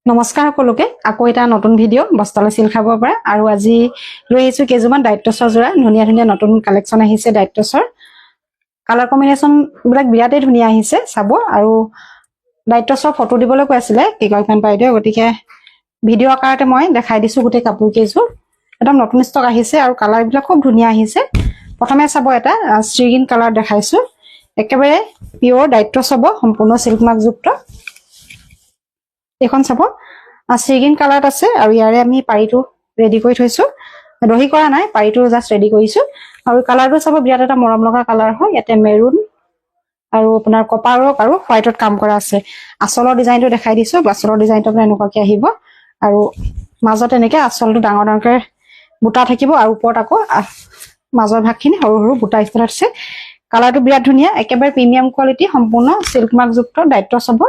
নমস্কাৰ সকলোকে আকৌ এটা নতুন ভিডিও বস্তালে সিল খাব পৰা আৰু আজি লৈ আহিছো কেজুমান দায়িত্বসৰ জোৰা ধুনিয়া ধুনিয়া নতুন কালেকচন আহিছে দায়িত্বসৰ কালাৰ কম্বিনেশন বিলাক বিৰাটেই ধুনিয়া আহিছে চাব আৰু দায়িত্বসৰ ফটো দিবলৈ কৈ আছিল কেকইমান বাইদেউ গটিকে ভিডিও আকাৰতে মই দেখাই দিছো গুটে কাপোৰ কেজু একদম নতুন ষ্টক আহিছে আৰু কালাৰ বিলাক খুব ধুনিয়া আহিছে প্ৰথমে চাব এটা শ্ৰীগিন কালাৰ দেখাইছো একেবাৰে পিওৰ দায়িত্বস হ'ব সম্পূৰ্ণ সিল্ক মাৰ্ক যুক্ত এখন চাব শ্ৰীগিন কালাৰত আছে আৰু ইয়াৰে আমি পাৰিটো ৰেডি কৰি থৈছো দহি কৰা নাই পাৰিটো জাস্ট ৰেডি কৰিছো আৰু কালাৰটো চাব বিৰাট এটা মৰম লগা কালাৰ হয় ইয়াতে মেৰুন আৰু আপোনাৰ কপাৰ ৱৰ্ক আৰু হোৱাইটত কাম কৰা আছে আচলৰ ডিজাইনটো দেখাই দিছো আচলৰ ডিজাইনটো আপোনাৰ এনেকুৱাকে আহিব আৰু মাজত এনেকে আচলটো ডাঙৰ ডাঙৰকে বুটা থাকিব আৰু ওপৰত আকৌ মাজৰ ভাগখিনি সৰু সৰু বুটা ষ্টাইলত আছে কালাৰটো বিৰাট ধুনিয়া একেবাৰে প্ৰিমিয়াম কোৱালিটি সম্পূৰ্ণ সিল্ক মাৰ্ক যুক্ত দায়িত্ব সব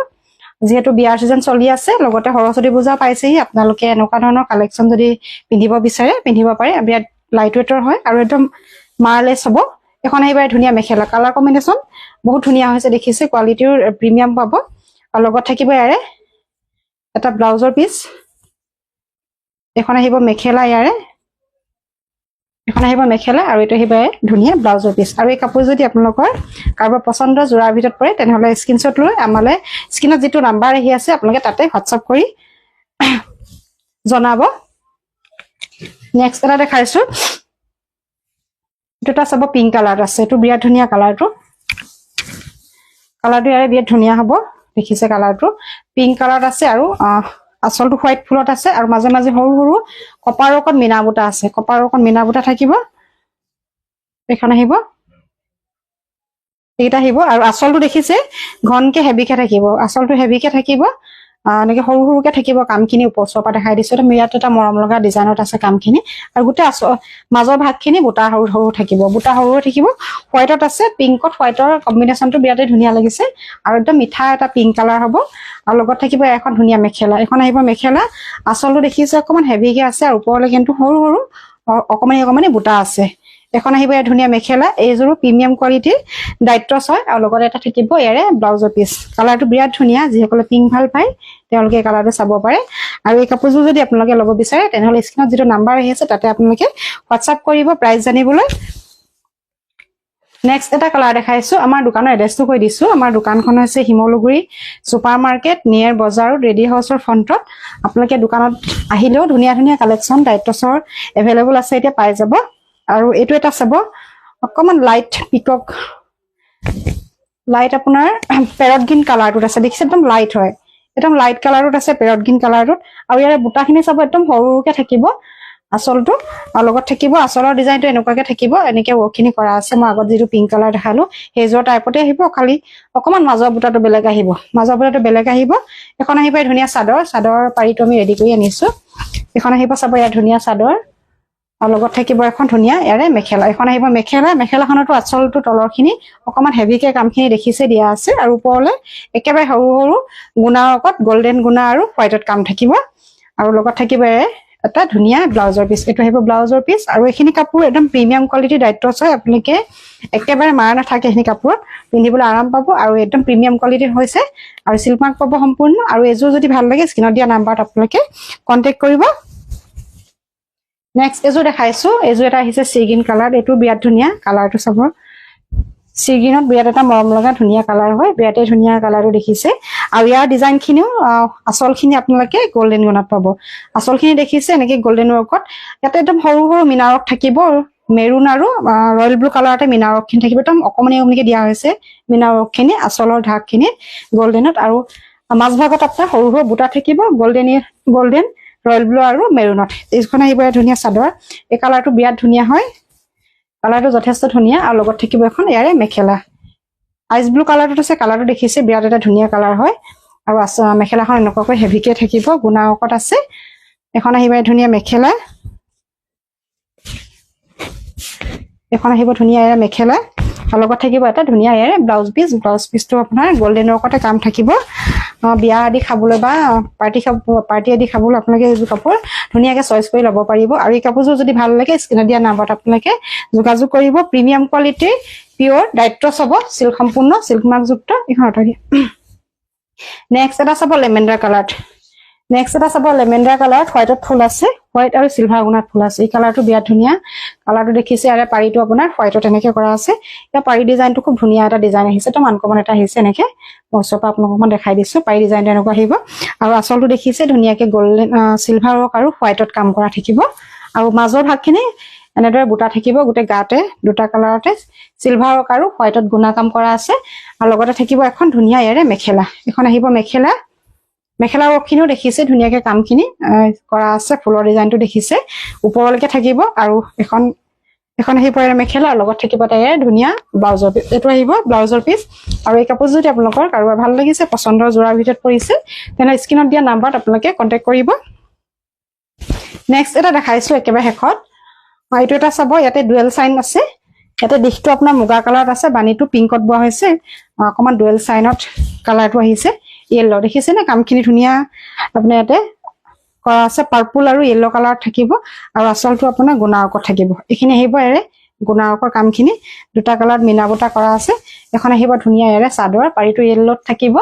যেহেতু বিয়াৰ সিজন চলি আছে লগতে সৰস্বতী পূজা পাইছেহি আপোনালোকে এনেকুৱা ধৰণৰ কালেকচন যদি পিন্ধিব বিচাৰে পিন্ধিব পাৰে বিৰাট লাইট ওয়েটৰ হয় আৰু একদম মাৰলেছ হ'ব এখন আহিবাৰ ধুনিয়া মেখেলা কালাৰ কম্বিনেশন বহুত ধুনিয়া হৈছে দেখিছে কোৱালিটিৰ প্ৰিমিয়াম পাব আৰু লগত থাকিব ইয়াৰে এটা ব্লাউজৰ পিস এখন আহিব মেখেলা ইয়াৰে এখন আহিব মেখেলা আৰু এটা আহিব ধুনিয়া ব্লাউজৰ পিস আৰু এই কাপোৰ যদি আপোনালোকৰ কাৰোবাৰ পছন্দ জোৰাৰ ভিতৰত পৰে তেনেহলে স্ক্ৰিনশ্বট লৈ আমালে স্ক্ৰিনত যেটো নাম্বাৰ আহি আছে আপোনালোকে তাতে হোৱাটসএপ কৰি জনাব নেক্সট এটা দেখাইছো এটা চাব পিংক কালাৰ আছে এটো বিৰাট ধুনিয়া কালাৰটো ইয়াৰে বিৰাট ধুনিয়া হ'ব দেখিছে কালাৰটো পিংক কালাৰত আছে আৰু আচলটো হোৱাইট ফুলত আছে আৰু মাজে মাজে সৰু সৰু কপাৰ ৱৰ্কত মিনা বুটা আছে কপাৰ ৱৰ্কত মিনা বুটা থাকিব এখন আহিব এইটা আহিব আৰু আচলটো দেখিছে ঘনকে হেভিকে থাকিব আচলটো হেভিকে থাকিব এনেকে সৰু সৰুকে থাকিব কামখিনি ওপৰৰ পৰা দেখাই দিছো এটা মিৰাট এটা মৰম লগা ডিজাইনত আছে কামখিনি আৰু গুটে মাজৰ ভাগখিনি বুটা সৰু সৰু থাকিব বুটা সৰু থাকিব হোৱাইটত আছে পিংকত হোৱাইটৰ কম্বিনেশনটো বিৰাটে ধুনিয়া লাগিছে আৰু একদম মিঠা এটা পিংক কালাৰ হ'ব আৰু লগত থাকিব এখন ধুনিয়া মেখেলা এখন আহিব মেখেলা আচলটো দেখিছে অকমান হেভিকে আছে আৰু ওপৰলৈ কিন্তু সৰু সৰু অকমানি বুটা আছে এখন আহিব ধুনিয়া মেখেলা এইজোৰো প্ৰিমিয়াম কোৱালিটিৰ দায়িত্বস হয় আৰু লগত এটা থাকিব ইয়াৰে ব্লাউজৰ পিস কালাৰটো বিৰাট ধুনিয়া যিসকলে পিংক ভাল পায় তেওঁলোকে কালাৰটো চাব পাৰে আৰু এই কাপোৰযোৰ যদি আপোনালোকে ল'ব বিচাৰে তেনেহলে স্ক্ৰিনত যেটো নাম্বাৰ আহি আছে তাতে আপোনালোকে হোৱাটসএপ কৰিব প্ৰাইস জানিবলৈ নেক্সট এটা কালাৰ দেখাইছো আমাৰ দোকানৰ এড্ৰেছটো কৈ দিছো আমাৰ দোকানখন হৈছে হিমলুগুৰি সুপাৰ মাৰ্কেট নিয়াৰ বজাৰ ৰেডি হাউসৰ ফ্ৰন্টত আপোনালোকে দোকানত আহিলেও ধুনিয়া ধুনিয়া কালেকচন দায়িত্বসৰ এভেইলেবল আছে এতিয়া পাই যাব আৰু এটো এটা চাব অকমান লাইট পিকক লাইট আপোনাৰ পেৰট গ্ৰীন কালাৰটোত আছে দেখিছে একদম লাইট হয় একদম লাইট কালাৰটোত আছে পেৰট গ্ৰীন কালাৰটোত আৰু ইয়াৰ বুটাখিনি চাব একদম সৰুকে থাকিব আচলটো আৰু লগত থাকিব আচলৰ ডিজাইনটো এনেকুৱাকে থাকিব এনেকে ৱৰ্কখিনি কৰা আছে মই আগত যেটো পিংক কালাৰ দেখালো হেজৰ টাইপতে আহিব খালি অকমান মাজৰ বুটাটো বেলেগ আহিব মাজৰ বুটাটো বেলেগ আহিব এখন আহিব ধুনিয়া চাদৰ পাৰিটো আমি ৰেডি কৰি আনিছো এখন আহিব চাব ইয়াৰ ধুনিয়া চাদৰ আৰু লগত থাকিব এখন ধুনিয়া ইয়াৰে মেখেলা এখন আহিব মেখেলাখনটো আচলটো তলৰখিনি অকমান হেভিকে কামখিনি দেখিছে দিয়া আছে আৰু ওপৰলে একেবাৰে সৰু সৰু গুণাৱকত গোল্ডেন গুণা আৰু হোৱাইটত কাম থাকিব আৰু লগত থাকিব এটা ধুনিয়া ব্লাউজৰ পিস এটো আহিব ব্লাউজৰ পিস আৰু এইখিনি কাপোৰ একদম প্ৰিমিয়াম কোৱালিটিৰ দায়িত্বস হয় আপোনালোকে একেবাৰে মাৰ নাথাকে এইখিনি কাপোৰত পিন্ধিবলৈ আৰাম পাব আৰু একদম প্ৰিমিয়াম কোৱালিটিৰ হৈছে আৰু সিল্ক মাৰ্ক পাব সম্পূৰ্ণ আৰু এযোৰ যদি ভাল লাগে স্ক্ৰিনত দিয়া নাম্বাৰত আপোনালোকে কন্টাক্ট কৰিব নেক্সট এযোৰ দেখাইছো এযোৰ এটা আহিছে শ্ৰীগিন কালাৰ এটো বিৰাট ধুনিয়া কালাৰটো চাব শ্ৰীগিনত বিৰাট এটা মৰম লগা ধুনিয়া কালাৰ হয় বিৰাটে ধুনিয়া কালাৰটো দেখিছে আৰু ইয়াৰ ডিজাইনখিনিও আচলখিনি আপোনালোকে গোল্ডেন গুণত পাব আচলখিনি দেখিছে এনেকে গোল্ডেন ৱৰ্কত ইয়াতে একদম সৰু সৰু মিনা ৱৰ্ক থাকিব মেৰুন আৰু ৰয়েল ব্লু কালাৰতে মিনা ৱৰ্কখিনি থাকিব একদম অকমানিকে দিয়া হৈছে মিনা ৱৰ্কখিনি আচলৰ ঢাকখিনি গোল্ডেনত আৰু মাজভাগত আপোনাৰ সৰু সৰু বুটা থাকিব গোল্ডেন ৰয়েল ব্লু আৰু মেৰুনত এইখন আহিব ধুনিয়া চাদৰ এই কালাৰটো বিৰাট ধুনিয়া হয় কালাৰটো যথেষ্ট ধুনিয়া আৰু লগত থাকিব এখন ইয়াৰে মেখেলা আইস ব্লু কালাৰটো আছে কালাৰটো দেখিছে বিৰাট এটা ধুনিয়া কালাৰ হয় আৰু মেখেলাখন এনেকুৱাকৈ হেভিকে থাকিব গুণাৱকত আছে এখন আহিব ধুনিয়া মেখেলা এখন আহিব ধুনিয়া ইয়াৰে মেখেলা আৰু লগত থাকিব এটা ধুনিয়া ইয়াৰে ব্লাউজ পিসটো আপোনাৰ গোল্ডেন ৱৰ্কতে কাম থাকিব বিয়া আদি খাবলৈ বা পাৰ্টি আদি খাবলৈ আপোনালোকে এই কাপোৰ ধুনিয়াকে চইচ কৰি ল'ব পাৰিব আৰু এই কাপোৰযোৰ যদি ভাল লাগে স্ক্ৰিনত দিয়া নাম্বাৰত আপোনালোকে যোগাযোগ কৰিব প্ৰিমিয়াম কোৱালিটিৰ পিওৰ দায়িত্বস হ'ব সিল্ক সম্পূৰ্ণ সিল্ক মাৰ্ক যুক্ত এখন নেক্সট এটা চাব লেভেণ্ডাৰ কালাৰ নেক্সট এটা চাব লেমেণ্ডাৰ কালাৰত হোৱাইটত ফুল আছে, হোৱাইট আৰু চিলভাৰ গুণাত ফুল আছে। এই কালাৰটো বিৰাট ধুনীয়া, কালাৰটো দেখিছে। আৰু পাৰিটো আপোনাৰ হোৱাইটত এনেকে কৰা আছে। ইয়াৰ পাৰি ডিজাইনটো খুব ধুনীয়া এটা ডিজাইন আহিছে, তো আনকমন এটা আহিছে। এনেকে মই ওচৰৰ পৰা আপোনালোকক মই দেখাই দিছো, পাৰি ডিজাইনটো এনেকুৱা আহিব। আৰু আচলটো দেখিছে ধুনীয়াকে গল্ডেন চিলভাৰ ৱৰ্ক আৰু হোৱাইটত কাম কৰা থাকিব। আৰু মাজৰ ভাগখিনি এনেদৰে বুটা থাকিব, গোটেই গাতে দুটা কালাৰতে চিলভাৰ ৱৰ্ক আৰু হোৱাইটত গুণা কাম কৰা আছে। আৰু লগতে থাকিব এখন ধুনীয়া ইয়াৰে মেখেলা, এখন আহিব মেখেলা। মেখেলা ৱৰ্কখিনিও দেখিছে ধুনীয়াকে কামখিনি কৰা আছে, ফুলৰ ডিজাইনটো দেখিছে ওপৰলৈকে থাকিব। আৰু এখন আহিব ইয়াৰ মেখেলা, আৰু লগত থাকিব তাইৰে ধুনীয়া ব্লাউজৰ পিচ। এইটো আহিব ব্লাউজৰ পিচ। আৰু এই কাপোৰ যদি আপোনালোকৰ কাৰোবাৰ ভাল লাগিছে, পচন্দৰ যোৰাৰ ভিতৰত পৰিছে, তেনেহ'লে স্ক্ৰীনত দিয়া নাম্বাৰত আপোনালোকে কণ্টেক্ট কৰিব। নেক্সট এটা দেখাইছো একেবাৰে শেষত। এইটো এটা চাব, ইয়াতে ডুৱেল চাইন আছে। ইয়াতে দিশটো আপোনাৰ মুগা কালাৰত আছে, বাণীটো পিংকত বোৱা হৈছে। অকণমান ডুৱেল চাইনত কালাৰটো আহিছে, য়েল্ল' দেখিছে নে? কামখিনি ধুনীয়া আপোনাৰ ইয়াতে কৰা আছে, পাৰ্পল আৰু য়েল্ল' কালাৰত থাকিব। আৰু আচলটো আপোনাৰ গুণা ৱৰ্কত থাকিব। এইখিনি আহিব ইয়াৰে গুণা ৱৰ্কৰ কামখিনি, দুটা কালাৰত মিনা বুটা কৰা আছে। এখন আহিব ধুনীয়া ইয়াৰে চাদৰ, পাৰিটো য়েল্ল'ত থাকিব।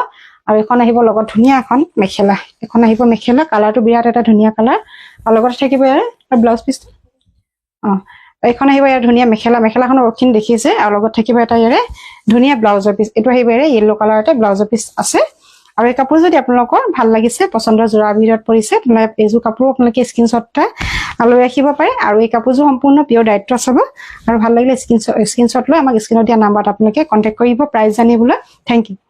আৰু এখন আহিব লগত ধুনীয়া এখন মেখেলা, এখন আহিব মেখেলা, কালাৰটো বিৰাট এটা ধুনীয়া কালাৰ। আৰু লগতে থাকিব ইয়াৰে ব্লাউজ পিচটো। এইখন আহিব ইয়াৰ ধুনীয়া মেখেলা, মেখেলাখনৰ ৱৰ্কখিনি দেখিছে। আৰু লগত থাকিব এটা ইয়াৰে ধুনীয়া ব্লাউজৰ পিচ। এইটো আহিব ইয়াৰে য়েল্ল' কালাৰতে ব্লাউজৰ পিচ আছে। আৰু এই কাপোৰ যদি আপোনালোকৰ ভাল লাগিছে, পচন্দৰ যোৰাৰ ভিতৰত পৰিছে, তেনেহ'লে এইযোৰ কাপোৰো আপোনালোকে স্ক্ৰীনশ্বট এটা লৈ ৰাখিব পাৰে। আৰু এই কাপোৰযোৰ সম্পূৰ্ণ পিয়ৰ দায়িত্ব চাব। আৰু ভাল লাগিলে স্ক্ৰীনশ্বট লৈ আমাক স্ক্ৰীনত দিয়া নাম্বাৰত আপোনালোকে কণ্টেক্ট কৰিব প্ৰাইচ জানিবলৈ। Thank U.